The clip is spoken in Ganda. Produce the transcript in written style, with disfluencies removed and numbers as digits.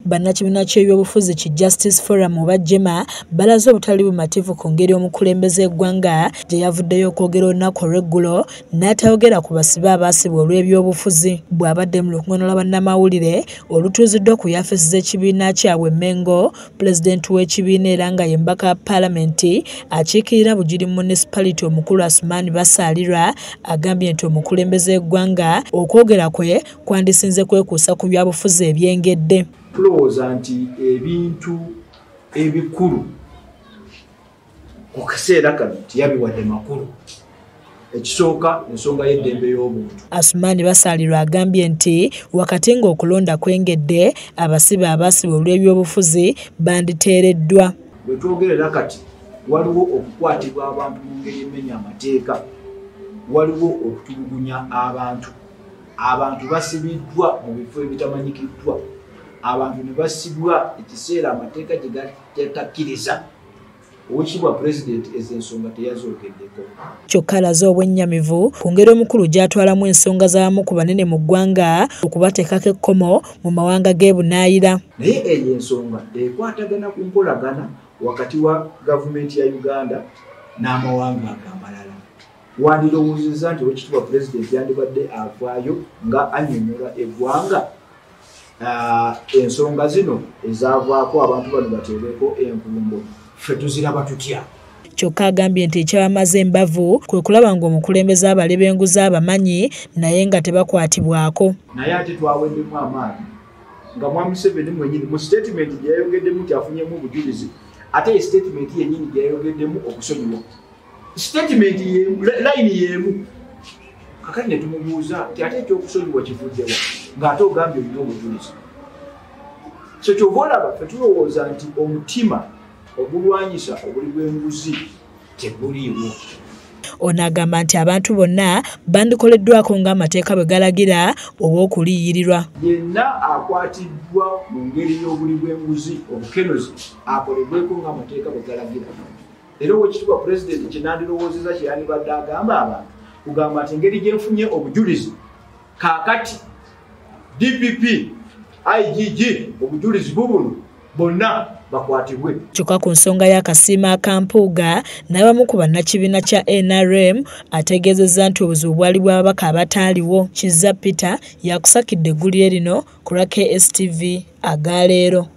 Bannakibiina ky'ebyobufuzi ki Justice Forum oba JEMA balaze obutali bumativu ku ngeri omukulembeze eggwanga gye yavuddeyo okwogera olunaku olw'eggulo n'atayogera ku basibe abaasibwa olw'ebyobufuzi. Bw'abadde mu lukuŋŋaana lwa bannamawulire olutuuziddwa ku yafeesi z'ekibiina kyabwe Mengo, pulezidenti w'ekibiina era nga ye mbaka paalamenti akiikirira Bugiri Municipality omukulu Asuman Basalirwa agambye nti omukulembeze eggwanga okwogera kwe kwandisinze kwekuusa ku byabufuzi ebyengedde. Tulowooza nti ebintu ebikulu ku kaseera kano tiyabiwadde makulu. Ekisooka ensonga y'eddembe y'obuntu. Asuman Basalirwa agambye nti wakati ng'okulonda kwengedde abasibe abaasibwa olw'ebyobufuzi banditeereddwa. Bwe twogerera kati waliwo okukwatibwa abantu mu ngeri emenya amateeka, waliwo okutulugunya abantu. Abantu basibiddwa mu bifo ebitamanyikiddwa. Abantu ne basibwa ekiseera amateeka gye gatakkiriza. Oweekitiibwa Pulezidenti ezo ensonga teyazoogeddeko. Kyokka alaze obwennyamivu ku ngeri omukulu gy'atwalamu ensonga z'abamu ku banene mu ggwanga okubateekako ekkomo mu mawanga g'ebunaayira. Naye eyo ensonga ekwatagana ku nkolagana wakati wa gavumenti ya Uganda n'amawanga amalala. Wandirowoozezza nti Oweekitiibwa Pulezidenti yandibadde avaayo nga annyonnyola eggwanga ensonga zino ezaavaako abantu bano bateebeko envumbo. Ffe tuziraba tutya? Kyokka agambye nti ekyabamaze embavu kwe kulaba ng'omukulembeze abale b'enguzi abamanyi naye nga tebakwatibwako. Naye ate twaweddemu amaanyi nga Mwami Museveni mwennyini mu statement gye yayogeddemu nti afunyemu obujulizi, ate statement yennyini gye yayogeddemu okusonyiwa. Statement y'emu, line y'emu. Kakati ne tumubuuza nti ate ekyokusonyiwa kivuddewa ng'ate ogambye olina obujulizi. So kyova olaba ffe tulowooza nti omutima ogulwanyisa obuli bw'enguzi teguliiwo. Ono agamba nti abantu bonna bandikoleddwako ng'amateeka bwe galagira oba okuliyirirwa. Yenna akwatiddwa mu ngeri y'obuli bw'enguzi obukenozi akolebweko ng'amateeka bwe galagira. Era Oweekitiibwa Pulezidenti kye nandirowoozezza kye yandibadde agamba abantu kugamba nti engeri gye nfunye obujulizi kaakati DPP, IGG obujulizi bubuno bonna bakwatibwe. Kyokka ku nsonga y'akasiima akampuuga n'abamu ku bannakibiina kya NRM ategeezezza nti obuzibu bwali bw'ababaka abataaliwo. Kizza Peter yakusakidde eggulire lino ku lwa KSTV agaleero.